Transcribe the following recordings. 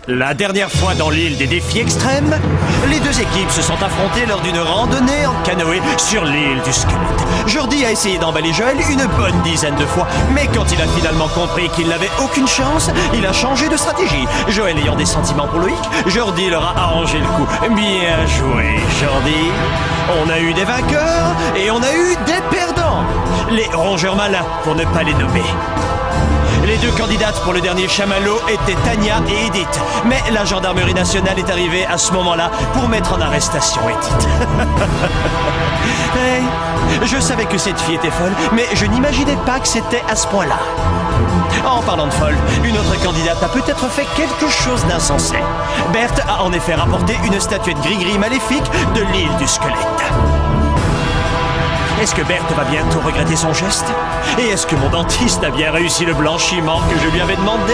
La dernière fois dans l'île des défis extrêmes, les deux équipes se sont affrontées lors d'une randonnée en canoë sur l'île du squelette. Jordi a essayé d'emballer Joël une bonne dizaine de fois, mais quand il a finalement compris qu'il n'avait aucune chance, il a changé de stratégie. Joël ayant des sentiments pour Loïc, Jordi leur a arrangé le coup. Bien joué, Jordi. On a eu des vainqueurs et on a eu des perdants. Les rongeurs malins, pour ne pas les nommer. Les deux candidates pour le dernier chamallow étaient Tania et Edith. Mais la gendarmerie nationale est arrivée à ce moment-là pour mettre en arrestation Edith. Hey, je savais que cette fille était folle, mais je n'imaginais pas que c'était à ce point-là. En parlant de folle, une autre candidate a peut-être fait quelque chose d'insensé. Berthe a en effet rapporté une statuette gris-gris maléfique de l'île du squelette. Est-ce que Berthe va bientôt regretter son geste? Et est-ce que mon dentiste a bien réussi le blanchiment que je lui avais demandé?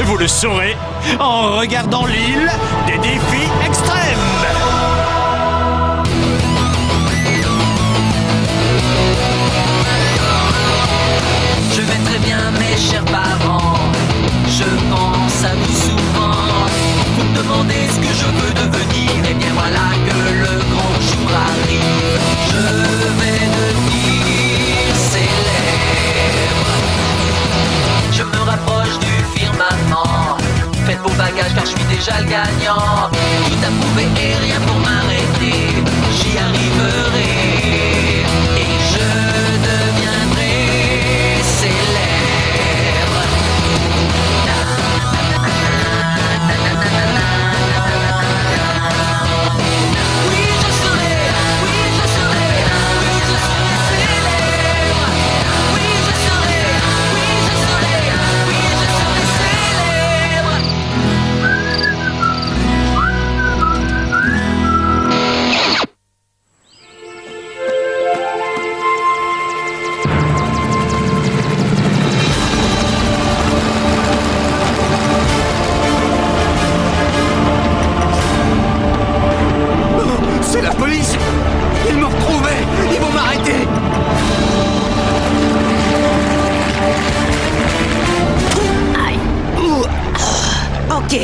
Vous le saurez en regardant l'île des défis extrêmes. Je vais très bien, mes chers parents. Je pense à vous souvent. Vous me demandez ce que je veux devenir. Et bien voilà que le grand jour arrive. Je vais devenir célèbre. Je me rapproche du firmament. Faites vos bagages car je suis déjà le gagnant. Tout à prouver et rien pour m'arrêter. J'y arriverai. Et je deviendrai célèbre. C'est la police! Ils m'ont retrouvé! Ils vont m'arrêter! Aïe. Ok.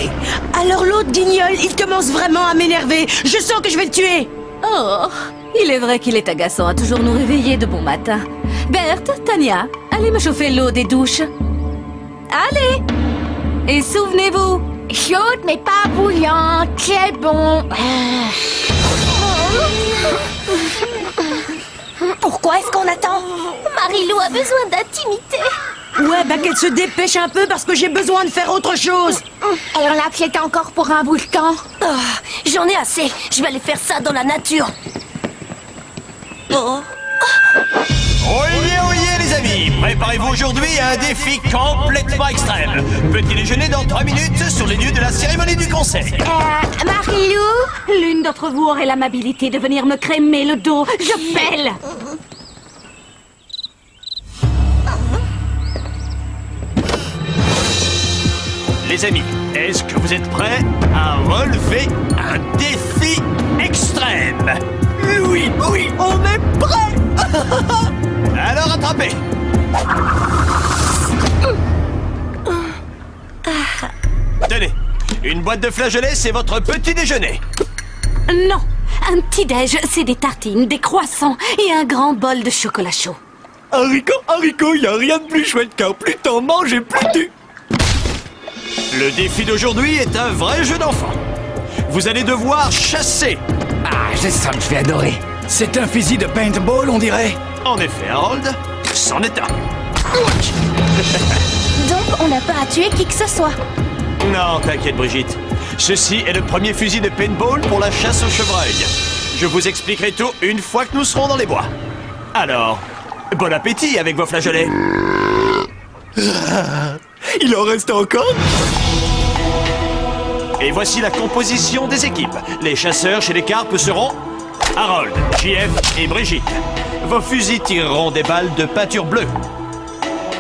Alors l'autre guignol, il commence vraiment à m'énerver. Je sens que je vais le tuer. Oh, il est vrai qu'il est agaçant à toujours nous réveiller de bon matin. Berthe, Tania, allez me chauffer l'eau des douches. Allez! Et souvenez-vous, Chaude mais pas bouillante, c'est bon. Pourquoi est-ce qu'on attend? Marilou a besoin d'intimité. Ouais, bah qu'elle se dépêche un peu parce que j'ai besoin de faire autre chose. Elle en a pied encore pour un bout de temps. J'en ai assez. Je vais aller faire ça dans la nature. Oh. Oyez, oyez les amis! Préparez-vous aujourd'hui à un défi complètement extrême. Petit déjeuner dans 3 minutes sur les lieux de la cérémonie du conseil. Marilou, l'une d'entre vous aurait l'amabilité de venir me crémer le dos. Je pèle! Les amis, est-ce que vous êtes prêts à relever un défi extrême? Oui, oui, on est prêts! Alors attrapez! Tenez, une boîte de flageolets, c'est votre petit déjeuner. Non, un petit-déj, c'est des tartines, des croissants et un grand bol de chocolat chaud. Haricot, y a rien de plus chouette car plus t'en manges et plus tu... Le défi d'aujourd'hui est un vrai jeu d'enfant. Vous allez devoir chasser. Ah, je sens que je vais adorer. C'est un fusil de paintball, on dirait. En effet, Harold, c'en est un. donc on n'a pas à tuer qui que ce soit. Non, t'inquiète Brigitte. Ceci est le premier fusil de paintball pour la chasse au chevreuil. Je vous expliquerai tout une fois que nous serons dans les bois. Alors, bon appétit avec vos flageolets. Il en reste encore? Et voici la composition des équipes. Les chasseurs chez les carpes seront Harold, JF et Brigitte. Vos fusils tireront des balles de peinture bleue.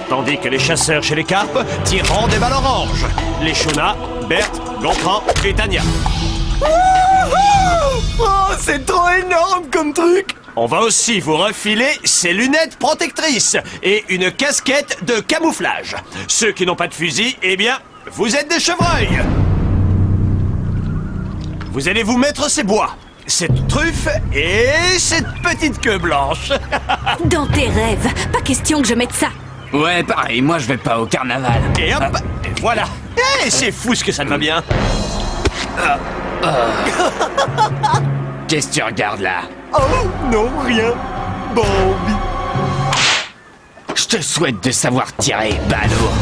Tandis que les chasseurs chez les carpes tireront des balles oranges. Les Shona, Berthe, Gontran et Tania. Oh, c'est trop énorme comme truc! On va aussi vous refiler ces lunettes protectrices et une casquette de camouflage. Ceux qui n'ont pas de fusil, eh bien, Vous êtes des chevreuils. Vous allez vous mettre ces bois, cette truffe et cette petite queue blanche. Dans tes rêves, pas question que je mette ça. Ouais, pareil, moi je vais pas au carnaval. Et hop, et voilà. Eh, c'est fou ce que ça te va bien. Qu'est-ce que tu regardes là? Oh, non, rien. Bambi. Je te souhaite de savoir tirer, balourd.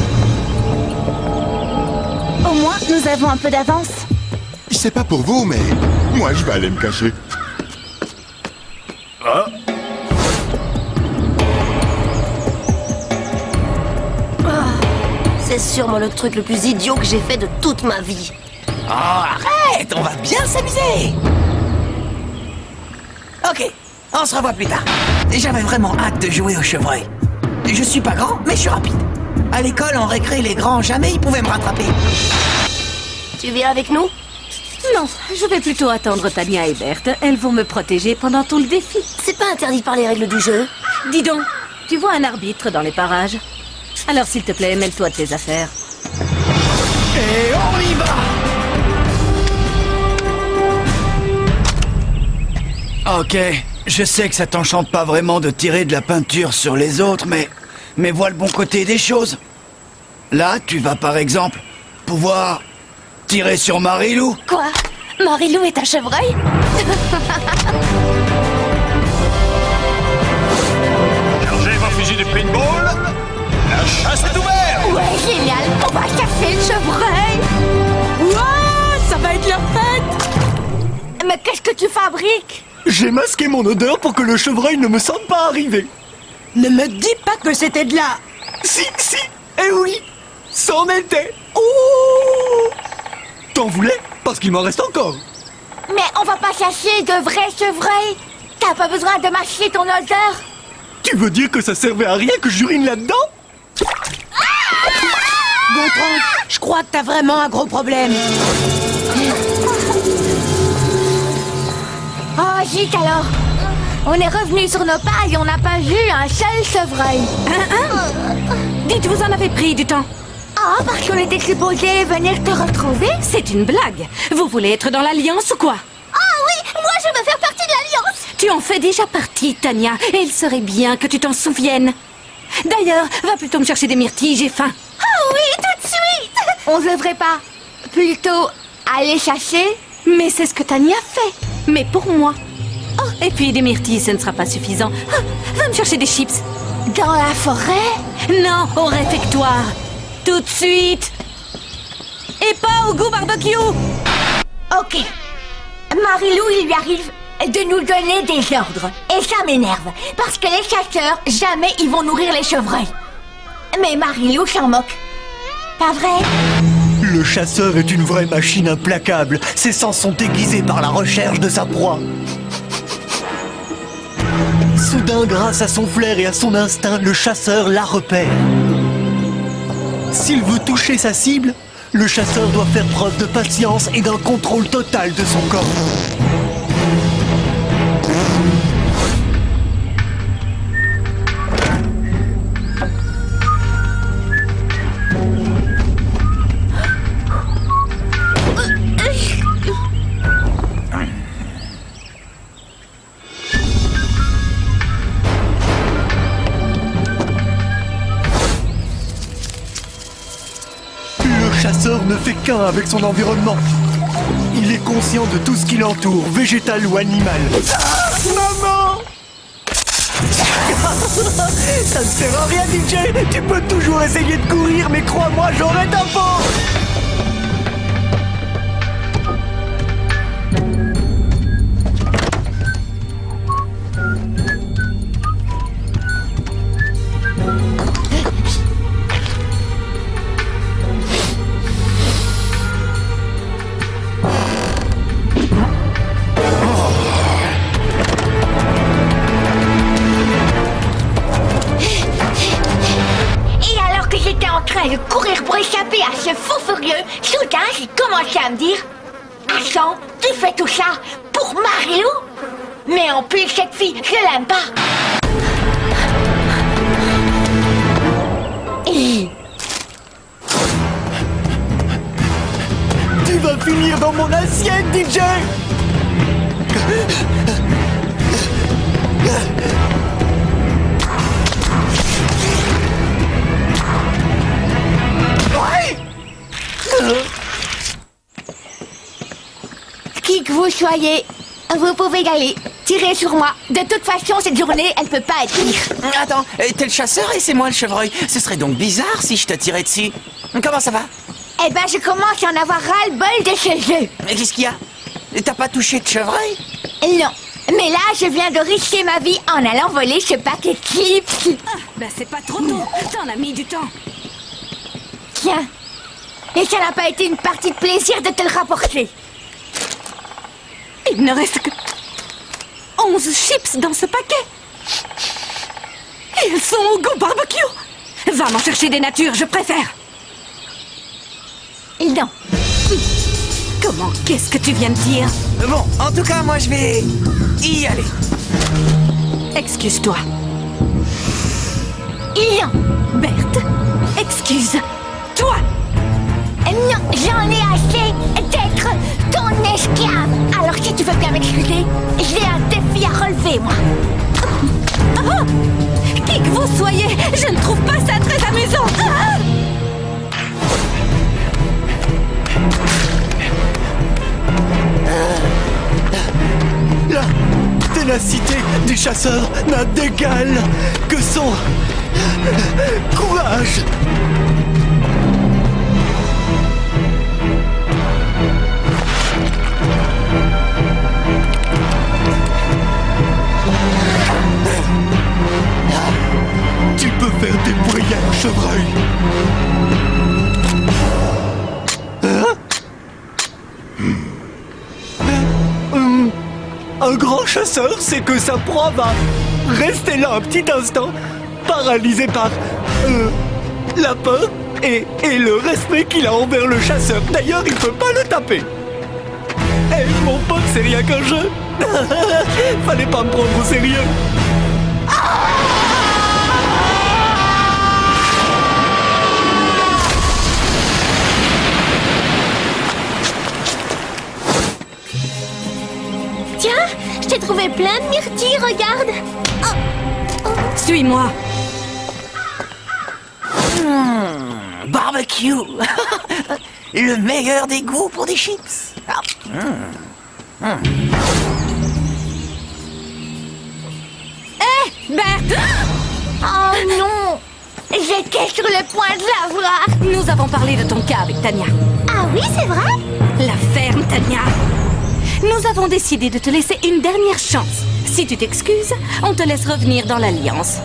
Au moins, nous avons un peu d'avance. C'est pas pour vous, mais moi je vais aller me cacher. C'est sûrement le truc le plus idiot que j'ai fait de toute ma vie. Oh, arrête, on va bien s'amuser. Ok, on se revoit plus tard. J'avais vraiment hâte de jouer au chevreuil. Je suis pas grand, mais je suis rapide. À l'école, en récré, les grands, jamais ils pouvaient me rattraper. Tu viens avec nous? Non, je vais plutôt attendre Tania et Berthe. Elles vont me protéger pendant tout le défi. C'est pas interdit par les règles du jeu. Dis donc, tu vois un arbitre dans les parages? Alors s'il te plaît, mêle-toi de tes affaires. Et on y va! Ok, je sais que ça t'enchante pas vraiment de tirer de la peinture sur les autres, mais vois le bon côté des choses. Là, tu vas par exemple pouvoir tirer sur Marilou. Quoi? Marilou est un chevreuil? Chargez vos fusils de paintball. La chasse est ouverte. Ouais, génial! On va casser le chevreuil! Ouah, ça va être la fête! Mais qu'est-ce que tu fabriques? J'ai masqué mon odeur pour que le chevreuil ne me sente pas arriver. Ne me dis pas que c'était de la... Si, eh oui, c'en était. Oh! T'en voulais? Parce qu'il m'en reste encore. Mais on va pas chasser de vrais chevreuils! T'as pas besoin de masquer ton odeur! Tu veux dire que ça servait à rien que j'urine là-dedans? Gontran, je crois que t'as vraiment un gros problème. Oh, zut alors! On est revenu sur nos pas et on n'a pas vu un seul chevreuil! Dites, vous en avez pris du temps. Ah, parce qu'on était supposé venir te retrouver? C'est une blague. Vous voulez être dans l'Alliance ou quoi? Ah oui, moi je veux faire partie de l'Alliance! Tu en fais déjà partie, Tania, et il serait bien que tu t'en souviennes. D'ailleurs, va plutôt me chercher des myrtilles, j'ai faim. Ah oui, tout de suite! On devrait pas plutôt aller chasser? Mais c'est ce que Tania fait. Mais pour moi. Oh, et puis des myrtilles, ce ne sera pas suffisant. Ah, va me chercher des chips. Dans la forêt? Non, au réfectoire. Tout de suite. Et pas au goût barbecue. Ok. Marilou, il lui arrive de nous donner des ordres. Et ça m'énerve. Parce que les chasseurs, jamais ils vont nourrir les chevreuils. Mais Marilou s'en moque. Pas vrai? Le chasseur est une vraie machine implacable. Ses sens sont aiguisés par la recherche de sa proie. Soudain, grâce à son flair et à son instinct, le chasseur la repère. S'il veut toucher sa cible, le chasseur doit faire preuve de patience et d'un contrôle total de son corps. Le chasseur ne fait qu'un avec son environnement. Il est conscient de tout ce qui l'entoure, végétal ou animal. Ah, maman! Ça ne sert à rien, DJ. Tu peux toujours essayer de courir, mais crois-moi, j'aurai ta peau. De courir pour échapper à ce fou furieux, soudain j'ai commencé à me dire: Attends, tu fais tout ça pour Marilou? Mais en plus cette fille, je l'aime pas. finir dans mon assiette, DJ. Qui que vous soyez, vous pouvez y aller. Tirez sur moi. De toute façon, cette journée, elle peut pas être pire. Attends, t'es le chasseur et c'est moi le chevreuil. Ce serait donc bizarre si je te tirais dessus. Comment ça va? Eh ben, je commence à en avoir ras-le-bol de ce jeu. Mais qu'est-ce qu'il y a? T'as pas touché de chevreuil? Non. Mais là, je viens de risquer ma vie en allant voler ce paquet de chips. Ben c'est pas trop tôt. T'en as mis du temps. Tiens. Et ça n'a pas été une partie de plaisir de te le rapporter. Il ne reste que 11 chips dans ce paquet. Ils sont au goût barbecue. Va m'en chercher des natures, je préfère. Non. Comment? Qu'est-ce que tu viens de dire? Bon, en tout cas, moi je vais y aller. Excuse-toi. Non. Berthe, excuse-toi. Non, j'en ai assez d'être ton esclave. Alors si tu veux bien m'excuser, j'ai un défi à relever, moi. Ah! Qui que vous soyez, je ne trouve pas ça très amusant. Ah! La ténacité du chasseur n'a d'égal que son courage. Tu peux faire des bruyères, chevreuil. Un grand chasseur sait que sa proie va rester là un petit instant, paralysé par la peur et le respect qu'il a envers le chasseur. D'ailleurs, il peut pas le taper. Eh, mon pote, c'est rien qu'un jeu. Fallait pas me prendre au sérieux. Tiens, je t'ai trouvé plein de myrtilles, regarde. Suis-moi. Barbecue. Le meilleur des goûts pour des chips. Berthe! Oh non, j'étais sur le point de l'avoir. Nous avons parlé de ton cas avec Tania. Ah oui, c'est vrai? La ferme, Tania. Nous avons décidé de te laisser une dernière chance. Si tu t'excuses, on te laisse revenir dans l'Alliance.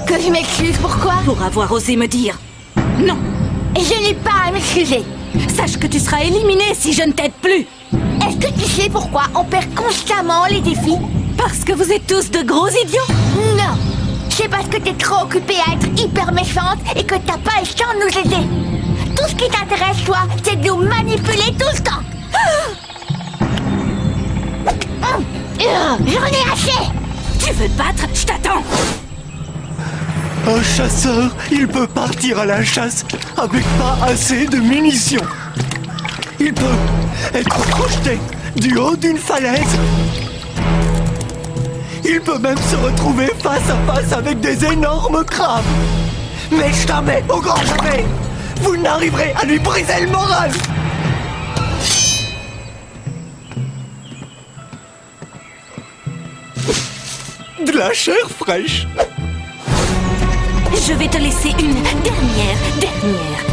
Que je m'excuse, pourquoi? Pour avoir osé me dire non. Je n'ai pas à m'excuser. Sache que tu seras éliminé si je ne t'aide plus. Est-ce que tu sais pourquoi on perd constamment les défis? Parce que vous êtes tous de gros idiots. Non. C'est parce que t'es trop occupée à être hyper méchante et que t'as pas le temps de nous aider. Tout ce qui t'intéresse, toi, c'est de nous manipuler tout le temps. J'en ai assez. Tu veux te battre? Je t'attends. Un chasseur, il peut partir à la chasse avec pas assez de munitions. Il peut être projeté du haut d'une falaise. Il peut même se retrouver face à face avec des énormes crabes. Mais jamais, au grand jamais, vous n'arriverez à lui briser le moral. De la chair fraîche. Je vais te laisser une dernière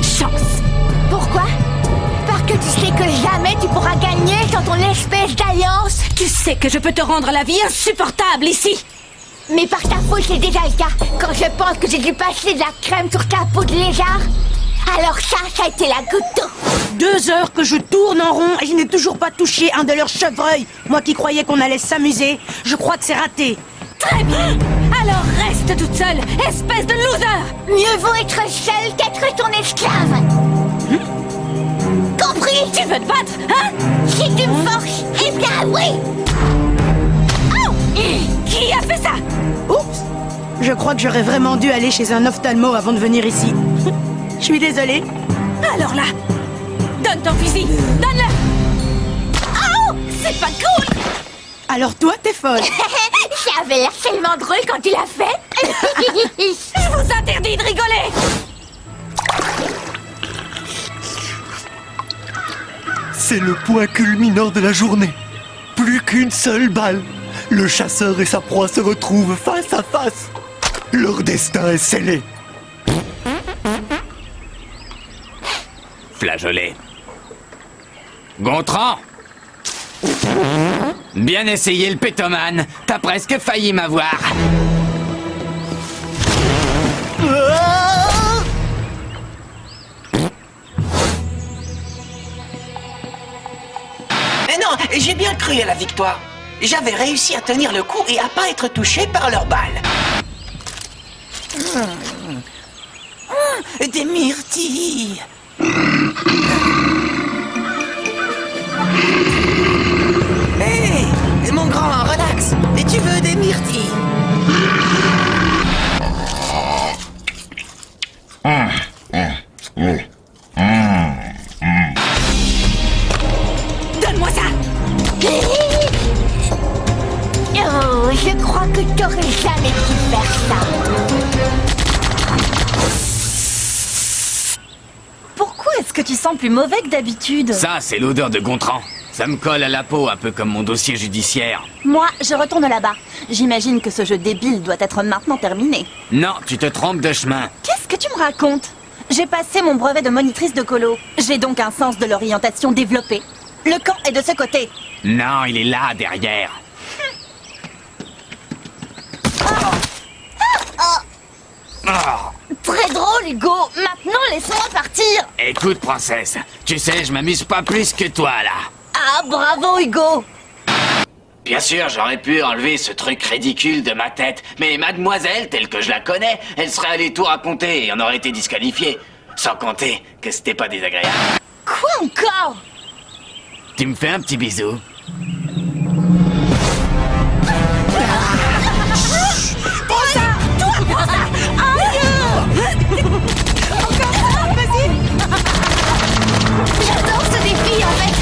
chance. Pourquoi? Parce que tu sais que jamais tu pourras gagner dans ton espèce d'alliance. Tu sais que je peux te rendre la vie insupportable ici. Mais par ta faute, c'est déjà le cas. Quand je pense que j'ai dû passer de la crème sur ta peau de lézard, alors ça a été la goutte d'eau. 2 heures que je tourne en rond et je n'ai toujours pas touché un de leurs chevreuils. Moi qui croyais qu'on allait s'amuser, je crois que c'est raté. Très bien. Alors reste toute seule, espèce de loser. Mieux vaut être seule qu'être ton esclave. Compris? Tu veux te battre, hein? Si tu me forces, eh bien oui. Oh! Qui a fait ça? Oups! Je crois que j'aurais vraiment dû aller chez un ophtalmo avant de venir ici. Je suis désolée. Alors là, donne ton fusil, donne-le. c'est pas cool. Alors toi, t'es folle. Ça avait l'air tellement drôle quand il a fait. Je vous interdis de rigoler. C'est le point culminant de la journée. Plus qu'une seule balle. Le chasseur et sa proie se retrouvent face à face. Leur destin est scellé. Flageolet. Gontran. Bien essayé le pétomane. T'as presque failli m'avoir. Mais non, j'ai bien cru à la victoire. J'avais réussi à tenir le coup et à pas être touché par leurs balles. Des myrtilles. Hé, mon grand, relax. Et tu veux des myrtilles? Donne-moi ça. Oh, je crois que t'aurais jamais pu faire ça. Pourquoi est-ce que tu sens plus mauvais que d'habitude? Ça, c'est l'odeur de Gontran. Ça me colle à la peau, un peu comme mon dossier judiciaire. Moi, je retourne là-bas. J'imagine que ce jeu débile doit être maintenant terminé. Non, tu te trompes de chemin. Qu'est-ce que tu me racontes? J'ai passé mon brevet de monitrice de colo. J'ai donc un sens de l'orientation développé. Le camp est de ce côté. Non, il est là, derrière. Très drôle, Hugo. Maintenant, laisse-moi partir. Écoute, princesse, tu sais, je m'amuse pas plus que toi, là. Ah, bravo, Hugo. Bien sûr, j'aurais pu enlever ce truc ridicule de ma tête, mais mademoiselle, telle que je la connais, elle serait allée tout raconter et on aurait été disqualifié. Sans compter que c'était pas désagréable. Quoi encore? Tu me fais un petit bisou? J'adore ce défi, en fait.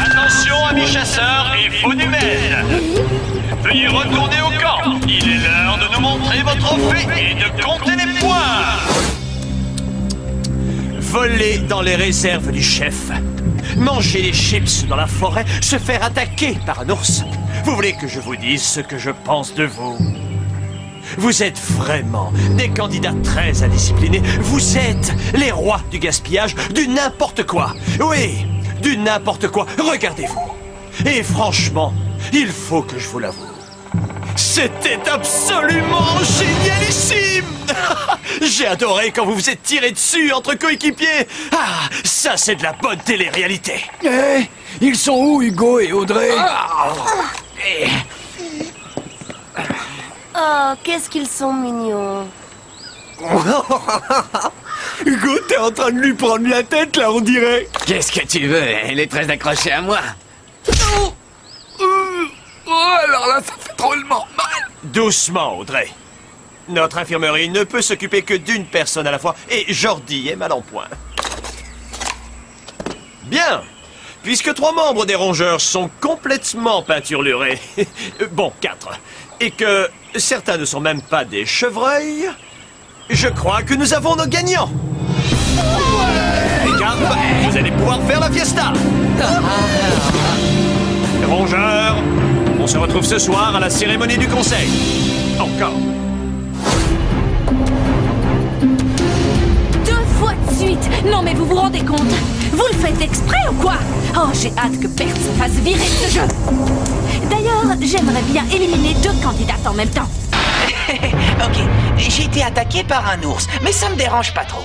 Attention, amis chasseurs et faux humaines. Veuillez retourner au camp. Il est l'heure de nous montrer vos trophées et de compter les points. Voler dans les réserves du chef. Manger les chips dans la forêt. Se faire attaquer par un ours. Vous voulez que je vous dise ce que je pense de vous? Vous êtes vraiment des candidats très indisciplinés. Vous êtes les rois du gaspillage, du n'importe quoi. Oui, du n'importe quoi. Regardez-vous. Et franchement, il faut que je vous l'avoue. C'était absolument génialissime. J'ai adoré quand vous vous êtes tiré dessus entre coéquipiers. Ah, ça c'est de la bonne télé-réalité. Hé, ils sont où, Hugo et Audrey? Oh, qu'est-ce qu'ils sont mignons. Hugo, t'es en train de lui prendre la tête là, on dirait. Qu'est-ce que tu veux? Elle est très accrochée à moi. Oh, alors là, ça fait drôlement mal. Doucement, Audrey. Notre infirmerie ne peut s'occuper que d'une personne à la fois, et Jordi est mal en point. Bien. Puisque 3 membres des rongeurs sont complètement peinturlurés, bon, 4, et que certains ne sont même pas des chevreuils, je crois que nous avons nos gagnants. Les gars, vous allez pouvoir faire la fiesta. Les rongeurs, on se retrouve ce soir à la cérémonie du conseil. Encore. 2 fois de suite. Non mais vous vous rendez compte? Vous le faites exprès ou quoi? Oh, j'ai hâte que Bert se fasse virer de ce jeu. D'ailleurs, j'aimerais bien éliminer 2 candidates en même temps. Ok, j'ai été attaqué par un ours, mais ça me dérange pas trop.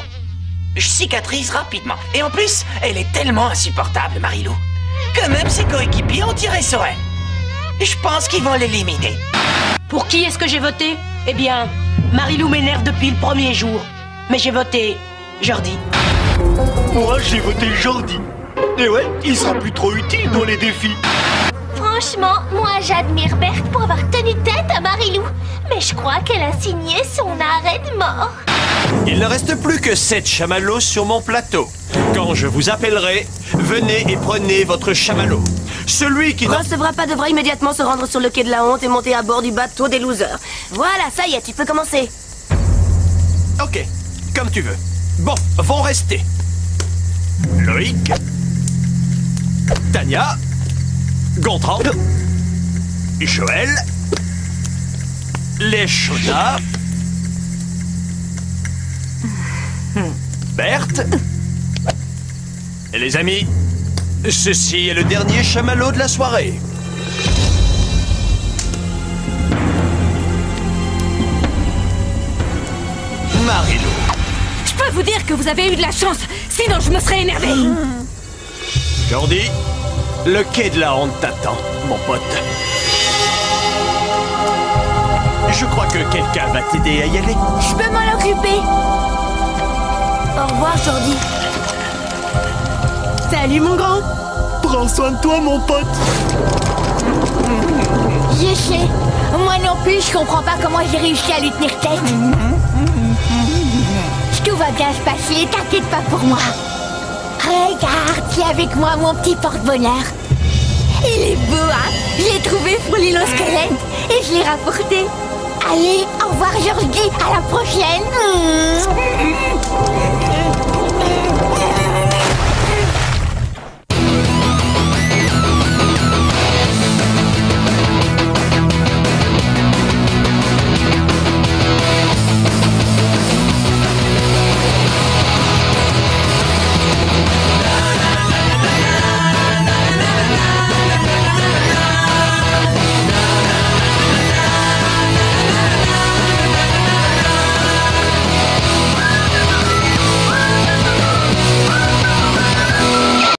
Je cicatrise rapidement. Et en plus, elle est tellement insupportable, Marilou, que même ses coéquipiers ont tiré sur elle. Je pense qu'ils vont l'éliminer. Pour qui est-ce que j'ai voté? Eh bien, Marilou m'énerve depuis le premier jour. Mais j'ai voté Jordi. Moi, j'ai voté Jordi. Et ouais, il sera plus trop utile dans les défis. Franchement, moi j'admire Berthe pour avoir tenu tête à Marilou. Mais je crois qu'elle a signé son arrêt de mort. Il ne reste plus que 7 chamallows sur mon plateau. Quand je vous appellerai, venez et prenez votre chamallow. Celui qui... Recevra pas devra immédiatement se rendre sur le quai de la honte et monter à bord du bateau des losers. Voilà, ça y est, tu peux commencer. Ok, comme tu veux. Bon, vont rester Loïc, Tania, Gontran, Joël, les Chaudas, Berthe. Et les amis, ceci est le dernier chamallow de la soirée. Marie-Lou. Je peux vous dire que vous avez eu de la chance, sinon je me serais énervée. Jordi, le quai de la honte t'attend, mon pote. Je crois que quelqu'un va t'aider à y aller. Je peux m'en occuper. Au revoir, Jordi. Salut, mon grand. Prends soin de toi, mon pote. Je sais. Moi non plus, je comprends pas comment j'ai réussi à lui tenir tête. Tout va bien se passer, t'inquiète pas pour moi. Regarde, c'est avec moi mon petit porte-bonheur. Il est beau, hein? Je l'ai trouvé pour l'île au squelette et je l'ai rapporté. Allez, au revoir, Jordi, à la prochaine.